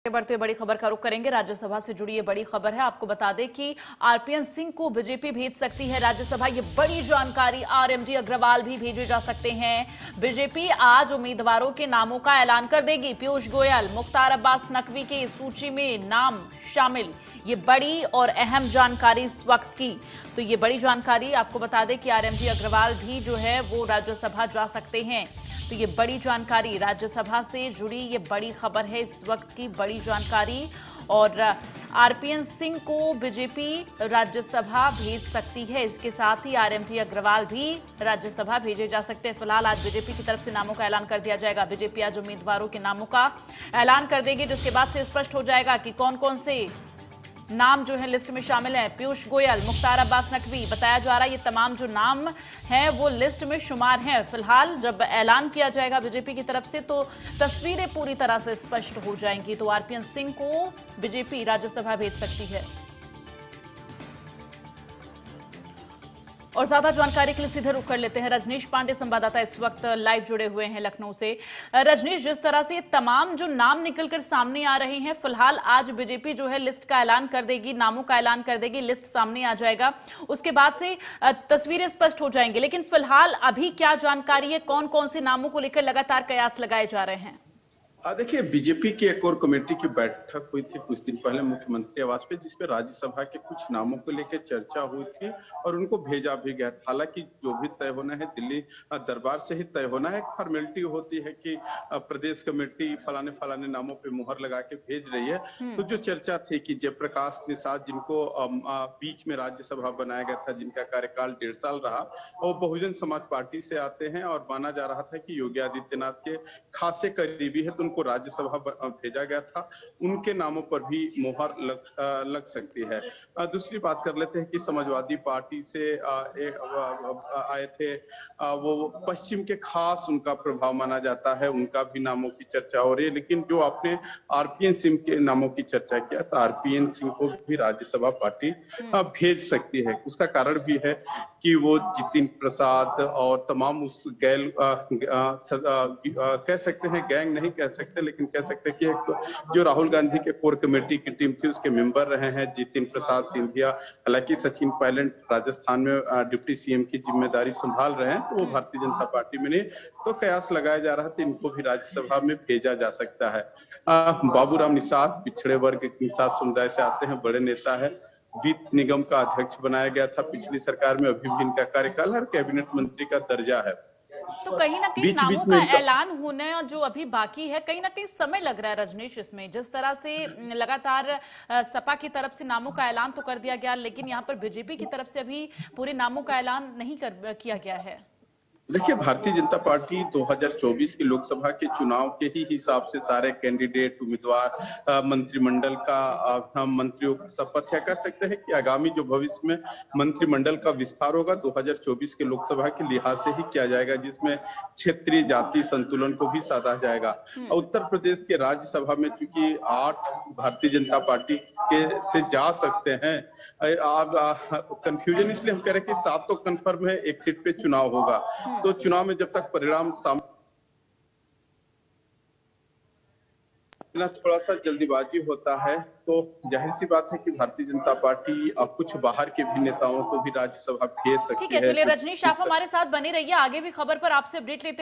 बढ़ते हुए बड़ी खबर का रुख करेंगे। राज्यसभा से जुड़ी ये बड़ी खबर है। आपको बता दें कि आरपीएन सिंह को बीजेपी भेज सकती है राज्यसभा। ये बड़ी जानकारी। आरएमडी अग्रवाल भी भेजे जा सकते हैं। बीजेपी आज उम्मीदवारों के नामों का ऐलान कर देगी। पीयूष गोयल, मुख्तार अब्बास नकवी के सूची में नाम शामिल। ये बड़ी और अहम जानकारी इस वक्त की। तो ये बड़ी जानकारी आपको बता दें कि आरएमडी अग्रवाल भी जो है वो राज्यसभा जा सकते हैं। तो ये बड़ी जानकारी राज्यसभा से जुड़ी ये बड़ी खबर है इस वक्त की बड़ी जानकारी। और आरपीएन सिंह को बीजेपी राज्यसभा भेज सकती है। इसके साथ ही आरएमडी अग्रवाल भी राज्यसभा भेजे जा सकते हैं। फिलहाल आज बीजेपी की तरफ से नामों का ऐलान कर दिया जाएगा। बीजेपी आज उम्मीदवारों के नामों का ऐलान कर देगी, जिसके बाद से स्पष्ट हो जाएगा कि कौन कौन से नाम जो है लिस्ट में शामिल हैं। पीयूष गोयल, मुख्तार अब्बास नकवी, बताया जा रहा है ये तमाम जो नाम हैं वो लिस्ट में शुमार हैं। फिलहाल जब ऐलान किया जाएगा बीजेपी की तरफ से तो तस्वीरें पूरी तरह से स्पष्ट हो जाएंगी। तो आरपीएन सिंह को बीजेपी राज्यसभा भेज सकती है। और ज्यादा जानकारी के लिए सीधे रुख कर लेते हैं। रजनीश पांडे संवाददाता इस वक्त लाइव जुड़े हुए हैं लखनऊ से। रजनीश, जिस तरह से तमाम जो नाम निकलकर सामने आ रहे हैं, फिलहाल आज बीजेपी जो है लिस्ट का ऐलान कर देगी, नामों का ऐलान कर देगी, लिस्ट सामने आ जाएगा, उसके बाद से तस्वीरें स्पष्ट हो जाएंगी। लेकिन फिलहाल अभी क्या जानकारी है, कौन कौन से नामों को लेकर लगातार कयास लगाए जा रहे हैं? देखिए, बीजेपी की एक और कमेटी की बैठक हुई थी कुछ दिन पहले मुख्यमंत्री आवास पे, जिसपे राज्यसभा के कुछ नामों को लेकर चर्चा हुई थी और उनको भेजा भी गया। हालांकि जो भी तय होना है दिल्ली दरबार से ही तय होना है। एक फॉर्मेलिटी होती है कि प्रदेश कमेटी फलाने फलाने नामों पे मुहर लगा के भेज रही है। तो जो चर्चा थी कि जयप्रकाश निषाद, जिनको बीच में राज्यसभा बनाया गया था, जिनका कार्यकाल 1.5 साल रहा, और बहुजन समाज पार्टी से आते हैं और माना जा रहा था कि योगी आदित्यनाथ के खासे करीबी है, तो उनको राज्यसभा भेजा गया था। उनके नामों पर भी मुहर लग सकती है। दूसरी बात कर लेते हैं कि समाजवादी पार्टी से आए थे, वो पश्चिम के खास उनका प्रभाव माना जाता है, उनका भी नामों की चर्चा हो रही है। लेकिन जो आपने आरपीएन सिंह के नामों की चर्चा किया, तो आरपीएन सिंह को भी राज्यसभा पार्टी भेज सकती है। उसका कारण भी है कि वो जितिन प्रसाद और तमाम उस कह सकते हैं गैंग नहीं कह सकते, लेकिन कह सकते हैं कि एक जो राहुल गांधी के कोर कमेटी की टीम थी उसके मेंबर रहे हैं जितिन प्रसाद सिंधिया। हालांकि सचिन पायलट राजस्थान में डिप्टी सीएम की जिम्मेदारी संभाल रहे हैं, तो वो भारतीय जनता पार्टी में नहीं। तो कयास लगाया जा रहा था इनको भी राज्यसभा में भेजा जा सकता है। बाबूराम निषाद पिछड़े वर्ग निषाद समुदाय से आते हैं, बड़े नेता है। वित्त निगम का अध्यक्ष बनाया गया था पिछली सरकार में, अभी भी इनका कार्यकाल और कैबिनेट मंत्री का दर्जा है। तो कहीं ना कहीं नामों का ऐलान होने जो अभी बाकी है, कहीं ना कहीं समय लग रहा है रजनीश इसमें। जिस तरह से लगातार सपा की तरफ से नामों का ऐलान तो कर दिया गया, लेकिन यहाँ पर बीजेपी की तरफ से अभी पूरे नामों का ऐलान नहीं किया गया है। देखिए, भारतीय जनता पार्टी 2024 के लोकसभा के चुनाव के ही हिसाब से सारे कैंडिडेट, उम्मीदवार, मंत्रिमंडल का मंत्रियों का शपथ, या कह सकते हैं कि आगामी जो भविष्य में मंत्रिमंडल का विस्तार होगा 2024 के लोकसभा के लिहाज से ही किया जाएगा, जिसमें क्षेत्रीय जाति संतुलन को भी साधा जाएगा। उत्तर प्रदेश के राज्यसभा में चूंकि 8 भारतीय जनता पार्टी के से जा सकते हैं, कंफ्यूजन इसलिए हम कह रहे हैं कि 7 तो कंफर्म है, एक सीट पे चुनाव होगा। तो चुनाव में जब तक परिणाम सामने थोड़ा सा जल्दीबाजी होता है, तो जाहिर सी बात है कि भारतीय जनता पार्टी अब कुछ बाहर के भी नेताओं को भी राज्यसभा भेज सकती है। ठीक है, चलिए रजनीश, आप हमारे साथ बने रहिए, आगे भी खबर पर आपसे अपडेट लेते